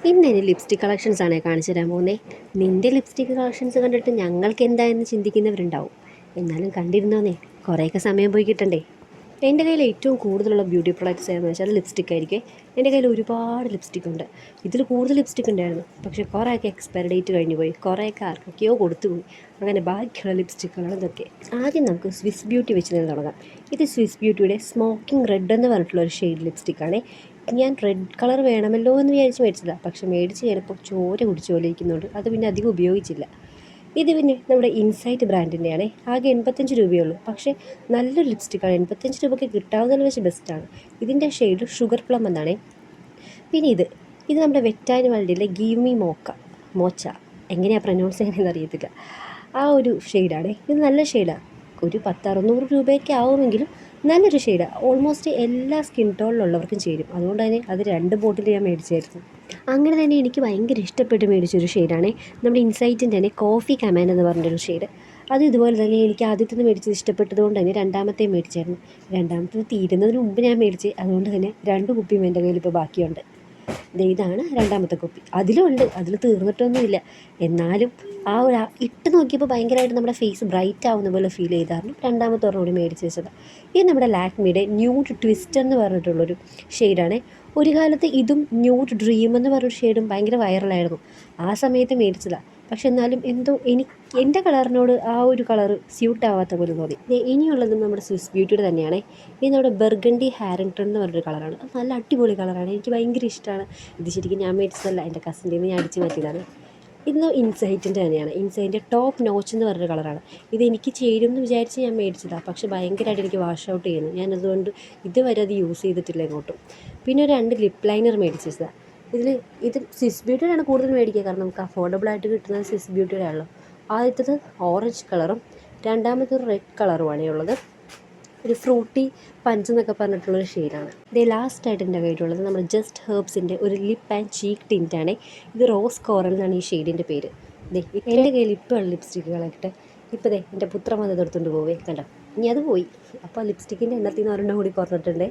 ഇന്ന് ഇനി lipstick collections ആണ് കാണിച്ചു തരാൻ പോകുന്നത്. നിൻ്റെ ലിപ്സ്റ്റിക് കളക്ഷൻസ് കണ്ടിട്ട് ഞങ്ങൾക്ക് എന്തായെന്ന് ചിന്തിക്കുന്നവരുണ്ടാവും. എന്നാലും കണ്ടിരുന്നോന്നേ, കുറേയൊക്കെ സമയം പോയി കിട്ടണ്ടേ. എൻ്റെ കയ്യിൽ ഏറ്റവും കൂടുതലുള്ള ബ്യൂട്ടി പ്രോഡക്റ്റ്സ് ഏതെന്ന് വെച്ചാൽ ലിപ്സ്റ്റിക് ആയിരിക്കും. എൻ്റെ കയ്യിൽ ഒരുപാട് ലിപ്സ്റ്റിക് ഉണ്ട്. ഇതിൽ കൂടുതൽ ലിപ്സ്റ്റിക് ഉണ്ടായിരുന്നു, പക്ഷേ കുറേയൊക്കെ എക്സ്പയറി ഡേറ്റ് കഴിഞ്ഞു പോയി, കുറേയൊക്കെ ആർക്കൊക്കെയോ കൊടുത്തു പോയി. അങ്ങനെ ബാക്കിയുള്ള ലിപ്സ്റ്റിക്കുകൾ ഇതൊക്കെ. ആദ്യം നമുക്ക് സ്വിസ് ബ്യൂട്ടി വെച്ച് തന്നെ തുടങ്ങാം. ഇത് സ്വിസ് ബ്യൂട്ടിയുടെ സ്മോക്കിംഗ് റെഡ് എന്ന് പറഞ്ഞിട്ടുള്ള ഒരു ഷെയ്ഡ് ലിപ്സ്റ്റിക്കാണ്. ഞാൻ റെഡ് കളർ വേണമല്ലോ എന്ന് വിചാരിച്ച് മേടിച്ചതാണ്, പക്ഷേ മേടിച്ച് കഴിഞ്ഞപ്പോൾ ചോര കുടിച്ച പോലെ ഇരിക്കുന്നുണ്ട്. അത് പിന്നെ അധികം ഉപയോഗിച്ചില്ല. ഇത് പിന്നെ നമ്മുടെ ഇൻസൈറ്റ് ബ്രാൻഡിൻ്റെയാണ്. ആകെ 85 രൂപയേ ഉള്ളൂ, പക്ഷേ നല്ലൊരു ലിപ്സ്റ്റിക്കാണ്. 85 രൂപയ്ക്ക് കിട്ടാവുന്നതിൽ വെച്ച് ബെസ്റ്റാണ്. ഇതിൻ്റെ ഷെയ്ഡ് ഷുഗർ പ്ലം എന്നാണ്. പിന്നെ ഇത് നമ്മുടെ വെറ്റാൻ വേൾഡിലെ ഗീവ് മീ മോച്ച എങ്ങനെയാണ് പ്രൊനൗൺസ് ചെയ്യുന്നതെന്ന് അറിയത്തില്ല. ആ ഒരു ഷെയ്ഡാണ്. ഇത് നല്ല ഷെയ്ഡാണ്. ഒരു 10-600 രൂപയൊക്കെ ആവുമെങ്കിലും നല്ലൊരു ഷെയ്ഡാണ്. ഓൾമോസ്റ്റ് എല്ലാ സ്കിൻ ടോണിലുള്ളവർക്കും ചേരും. അതുകൊണ്ട് തന്നെ അത് 2 ബോട്ടിൽ ഞാൻ മേടിച്ചായിരുന്നു. അങ്ങനെ തന്നെ എനിക്ക് ഭയങ്കര ഇഷ്ടപ്പെട്ട് മേടിച്ചൊരു ഷെയ്ഡാണ് നമ്മുടെ ഇൻസൈറ്റിൻ്റെ തന്നെ കോഫി കമാൻഡ് എന്ന് പറഞ്ഞൊരു ഷെയ്ഡ്. അത് ഇതുപോലെ തന്നെ എനിക്ക് ആദ്യത്തെ മേടിച്ചത് ഇഷ്ടപ്പെട്ടതുകൊണ്ട് തന്നെ രണ്ടാമത്തെ മേടിച്ചായിരുന്നു. രണ്ടാമത്തേത് തീരുന്നതിന് മുമ്പ് ഞാൻ മേടിച്ച്, അതുകൊണ്ട് തന്നെ 2 കുപ്പിയും എൻ്റെ കയ്യിൽ ഇപ്പോൾ ബാക്കിയുണ്ട്. ഇതാണ് രണ്ടാമത്തെ കുപ്പി. അതിൽ തീർന്നിട്ടൊന്നുമില്ല. എന്നാലും ആ ഒരു ഇട്ട് നോക്കിയപ്പോൾ ഭയങ്കരമായിട്ട് നമ്മുടെ ഫേസ് ബ്രൈറ്റ് ആവുന്ന പോലെ ഫീൽ ചെയ്തായിരുന്നു. രണ്ടാമത്തെ ഒരെണ്ണം കൂടി മേടിച്ച് വെച്ചത്. ഇത് നമ്മുടെ ലാക്മിയുടെ ന്യൂഡ് ട്വിസ്റ്റ് എന്ന് പറഞ്ഞിട്ടുള്ളൊരു ഷെയ്ഡാണ്. ഒരു കാലത്ത് ഇതും ന്യൂഡ് ഡ്രീം എന്ന് പറഞ്ഞൊരു ഷെയ്ഡും ഭയങ്കര വൈറലായിരുന്നു. ആ സമയത്ത് മേടിച്ചതാണ്. പക്ഷെ എന്നാലും എന്തോ എൻ്റെ കളറിനോട് ആ ഒരു കളറ് സ്യൂട്ട് ആവാത്ത പോലെ തോന്നി. ഇനിയുള്ളതും നമ്മുടെ സ്വിസ് ബ്യൂട്ടിയുടെ തന്നെയാണ്. ഇത് നമ്മുടെ ബർഗണ്ടി ഹാരിങ്ടൺ എന്ന് പറഞ്ഞൊരു കളറാണ്. അത് നല്ല അടിപൊളി കളറാണ്, എനിക്ക് ഭയങ്കര ഇഷ്ടമാണ്. ഇത് ശരിക്കും ഞാൻ മേടിച്ചതല്ല, എൻ്റെ കസിൻ്റെ നിന്ന് ഞാൻ അടിച്ച് മാറ്റിയതാണ്. ഇത് ഇൻസൈറ്റിൻ്റെ തന്നെയാണ്. ഇൻസൈറ്റിൻ്റെ ടോപ്പ് നോച്ച് എന്ന് പറഞ്ഞൊരു കളറാണ്. ഇത് എനിക്ക് ചേരും എന്ന് വിചാരിച്ച് ഞാൻ മേടിച്ചതാണ്, പക്ഷേ ഭയങ്കരമായിട്ട് എനിക്ക് വാഷ് ഔട്ട് ചെയ്യുന്നു. ഞാനതുകൊണ്ട് ഇതുവരെ അത് യൂസ് ചെയ്തിട്ടില്ല ഇങ്ങോട്ടും. പിന്നെ ഒരു 2 ലിപ്പ് ലൈനർ മേടിച്ചതാണ്. ഇത് സ്വിസ് ബ്യൂട്ടിയുടെയാണ് കൂടുതൽ മേടിക്കുക, കാരണം നമുക്ക് അഫോർഡബിളായിട്ട് കിട്ടുന്നത് സ്വിസ് ബ്യൂട്ടിയുടെ ആണല്ലോ. ആദ്യത്തത് ഓറഞ്ച് കളറും രണ്ടാമത്തെ റെഡ് കളറുമാണ് ഉള്ളത്. ഒരു ഫ്രൂട്ടി പഞ്ച് എന്നൊക്കെ പറഞ്ഞിട്ടുള്ളൊരു ഷെയ്ഡാണ്. ലാസ്റ്റായിട്ട് എൻ്റെ കയ്യിലുള്ളത് നമ്മുടെ ജസ്റ്റ് ഹെർബ്സിൻ്റെ ഒരു ലിപ്പ് ആൻഡ് ചീക്ക് ടിൻറ്റാണ്. ഇത് റോസ് കോറൽ എന്നാണ് ഈ ഷെയ്ഡിൻ്റെ പേര്. എൻ്റെ കയ്യിൽ ഇപ്പോൾ ഉള്ള ലിപ്സ്റ്റിക്കുകളായിട്ട് ഇപ്പോൾ എൻ്റെ പുത്രം വന്ന് എടുത്തുകൊണ്ട് പോവേ കണ്ടോ. ഇനി അത് പോയി. അപ്പോൾ ലിപ്സ്റ്റിക്കിൻ്റെ എണ്ണത്തിൽ നിന്ന് ഒരെണ്ണം കൂടി കുറഞ്ഞിട്ടുണ്ട്.